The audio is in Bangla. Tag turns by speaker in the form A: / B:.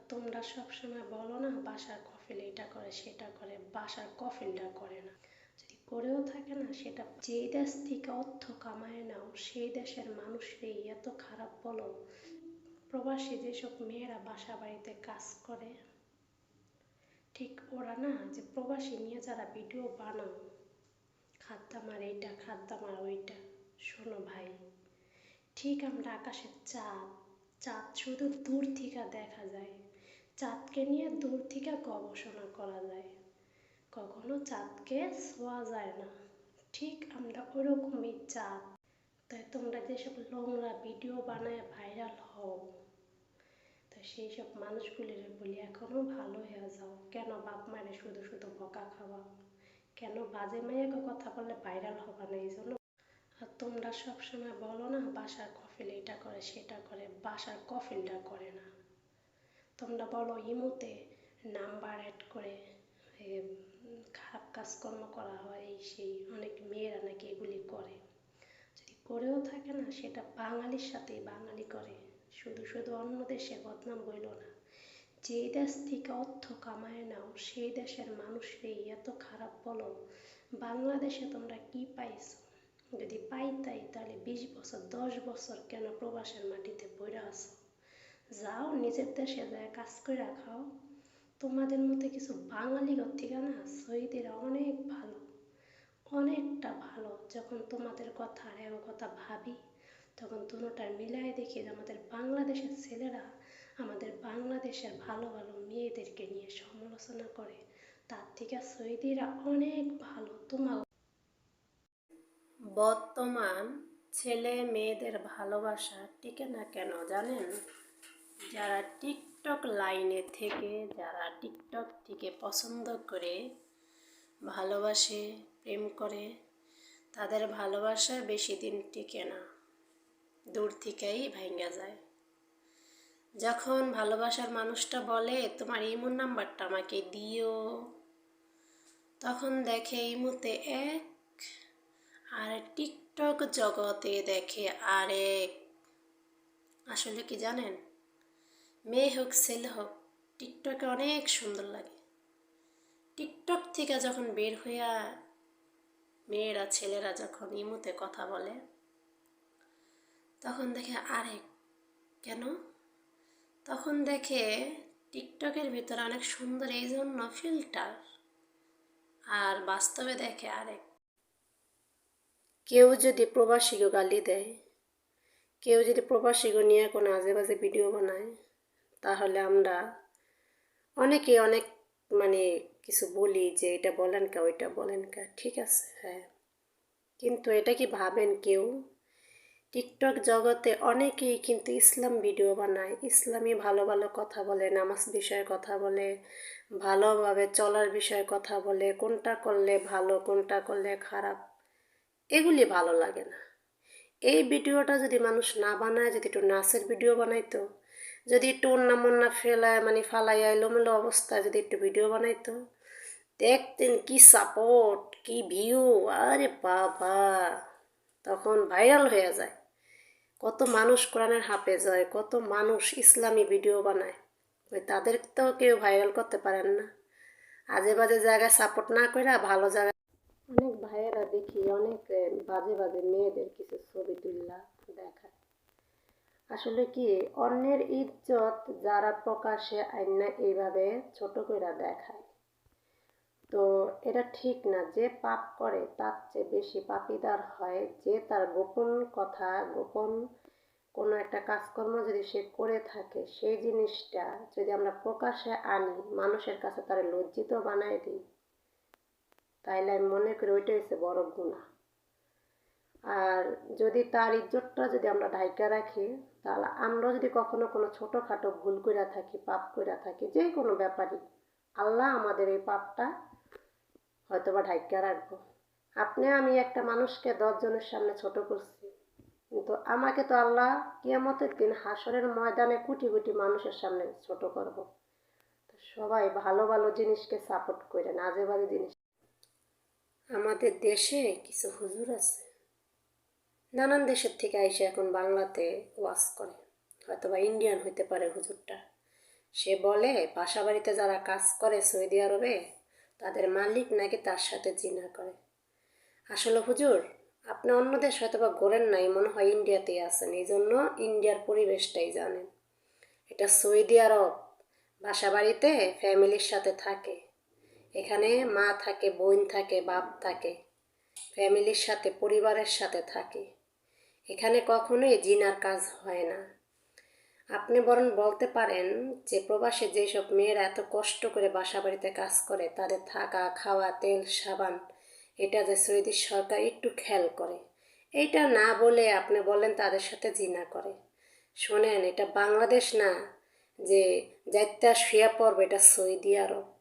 A: তোমরা সবসময় বলো না বাসার কফিল এটা করে সেটা করে, বাসার কফিলটা করে না। যদি করেও থাকে না, সেটা যেই দেশ থেকে অর্থ কামায় নাও সেই দেশের মানুষরাই এত খারাপ বলো। প্রবাসী যেসব মেয়েরা বাসা বাড়িতে কাজ করে, ঠিক ওরা না, যে প্রবাসী নিয়ে যারা ভিডিও বানাও, খাদ্দামার এইটা খাদ্দামার ওইটা, শোনো ভাই, ঠিক আমরা আকাশের চাঁদ, চাঁদ শুধু দূর থেকে দেখা যায়, চাঁদকে নিয়ে দূর থেকে গবেষণা করা যায়, কখনো চাঁদকে ছোঁয়া যায় না। ঠিক আমরা ওরকমই চাঁদ। তাই তোমরা যেসব নোংরা ভিডিও বানায় ভাইরাল হও, তাই সেই সব মানুষগুলির বলি এখনো ভালো হয়ে যাও। কেন বাপ মায়ের শুধু শুধু বকা খাওয়া? কেন বাজে মেয়েকে কথা বললে ভাইরাল হবা না? এই জন্য। আর তোমরা সবসময় বলো না বাসার কফিল এটা করে সেটা করে, বাসার কফিলটা করে না। তোমরা বলো ইমোতে নাম্বার অ্যাড করে খারাপ কাজকর্ম করা হয়, এই সেই, অনেক মেয়েরা নাকি এগুলি করে। যদি করেও থাকে না, সেটা বাঙালির সাথেই বাঙালি করে। শুধু শুধু অন্য দেশের বদনাম বইল না। যেই দেশ থেকে অর্থ কামায় নাও সেই দেশের মানুষরাই এত খারাপ বলো। বাংলাদেশে তোমরা কি পাইছো? যদি পাইতাই তাহলে 20 বছর 10 বছর কেন প্রবাসের মাটিতে বইরা আছো? যাও নিজের দেশে যায় কাজ করে খাও। তোমাদের মধ্যে কিছু বাঙালি থেকে না সৌদিরা অনেক ভালো, অনেকটা ভালো। যখন তোমাদের কথা আর এর কথা ভাবি, তখন দুটোটা মিলাই দেখি যে আমাদের বাংলাদেশের ছেলেরা আমাদের বাংলাদেশের ভালো ভালো মেয়েদেরকে নিয়ে সমালোচনা করে, তার থেকে সৌদিরা অনেক ভালো। তোমার বর্তমান ছেলে মেয়েদের ভালোবাসা টিকে না কেন জানেন? যারা টিকটক লাইনে থেকে, যারা টিকটক থেকে পছন্দ করে ভালোবাসে, প্রেম করে, তাদের ভালোবাসা বেশি দিন টিকে না, দূর থেকেই ভেঙে যায়। যখন ভালোবাসার মানুষটা বলে তোমার ইমোর নাম্বারটা আমাকে দিও, তখন দেখে ইমোতে এক, আর টিকটক জগতে দেখে আরেক। আসলে কি জানেন, মেয়ে হোক ছেলে হোক, টিকটকে অনেক সুন্দর লাগে। টিকটক থেকে যখন বের হইয়া মেয়েরা ছেলেরা যখন ইমোতে কথা বলে, তখন দেখে আরেক। কেন? তখন দেখে টিকটকের ভিতরে অনেক সুন্দর, এই জন্য ফিল্টার, আর বাস্তবে দেখে আরেক। কেউ যদি প্রবাসীকে গালি দেয়, কেউ যদি প্রবাসীকে নিয়ে কোনো আজে বাজে ভিডিও বানায়, তাহলে আমরা অনেকে অনেক কিছু বলি যে এটা বলেন কা, ওইটা বলেন কা, ঠিক আছে, হ্যাঁ, কিন্তু এটা কি ভাবেন কেউ? টিকটক জগতে অনেকেই কিন্তু ইসলাম ভিডিও বানায়, ইসলামী ভালো ভালো কথা বলে, নামাজ বিষয়ে কথা বলে, ভালোভাবে চলার বিষয়ে কথা বলে, কোনটা করলে ভালো কোনটা করলে খারাপ, এগুলি ভালো লাগে না। এই ভিডিওটা যদি মানুষ না বানায়, যদি একটু নাচের ভিডিও বানাইতো, যদি একটু অন্যামন্যা ফেলায় ফালাইয়া এলোমেলো অবস্থায় যদি একটু ভিডিও বানাইতো, দেখতেন কি সাপোর্ট, কি ভিউ, আরে বাবা, তখন ভাইরাল হয়ে যায়। কত মানুষ কোরআনের হাফেজ হয়, কত মানুষ ইসলামী ভিডিও বানায়, ওই তাদের তো কেউ ভাইরাল করতে পারেন না। আজে বাজে জায়গায় সাপোর্ট না করে ভালো জায়গায় অনেক ভাইয়েরা দেখি অনেক বাজে বাজে মেয়েদের কিছু ছবি তুললা দেখায়। আসলে কি, অন্যের ইজ্জত যারা প্রকাশে আইনা এইভাবে ছোট করে দেখায়, তো এটা ঠিক না। যে পাপ করে তার চেয়ে বেশি পাপীদার হয় যে তার গোপন কথা, গোপন কোনো একটা কাজকর্ম যদি সে করে থাকে, সেই জিনিসটা যদি আমরা প্রকাশ্যে আনি, মানুষের কাছে তারা লজ্জিত বানায় দিই, তাইলে আমি মনে করি ওইটা হচ্ছে বড় গুনাহ। আর যদি তার ইজ্জতটা যদি আমরা ঢাইকা রাখি, তাহলে আমরা যদি কখনো কোনো ছোটোখাটো ভুল করে থাকি, পাপ করে থাকি, যে কোনো ব্যাপারই, আল্লাহ আমাদের এই পাপটা হয়তোবা ঢাইকা রাখবো। আমি একটা মানুষকে 10 জনের সামনে ছোট করছি, কিন্তু আমাকে তো আল্লাহ কিয়ামতের দিন হাসরের ময়দানে কোটি কোটি মানুষের সামনে ছোট করব। তো সবাই ভালো ভালো জিনিসকে সাপোর্ট করে না, আজে বাজে জিনিস। আমাদের দেশে কিছু হুজুর আছে, নানান দেশের থেকে আইসে এখন বাংলাতে ওয়াজ করে, হয়তো বা ইন্ডিয়ান হইতে পারে হুজুরটা, সে বলে বাসা বাড়িতে যারা কাজ করে সৌদি আরবে তাদের মালিক নাকি তার সাথে জিনা করে। আসলে হুজুর, আপনি অন্য দেশ হয়তো বা ঘোরেন নাই, মনে হয় ইন্ডিয়াতেই আছেন, এই জন্য ইন্ডিয়ার পরিবেশটাই জানেন। এটা সৌদি আরব, বাসা বাড়িতে ফ্যামিলির সাথে থাকে। এখানে মা থাকে, বোন থাকে, বাপ থাকে, ফ্যামিলির সাথে পরিবারের সাথে থাকে। এখানে কখনোই জিনার কাজ হয় না। আপনি বরং বলতে পারেন যে প্রবাসে যেসব মেয়েরা এত কষ্ট করে বাসা বাড়িতে কাজ করে তাদের থাকা খাওয়া তেল সাবান এটা যে সৌদি সরকার একটু খেয়াল করে। এইটা না বলে আপনি বলেন তাদের সাথে জিনা করে। শোনেন, এটা বাংলাদেশ না যে যাইতে শুয়ে পড়বে, এটা সৌদি আরব।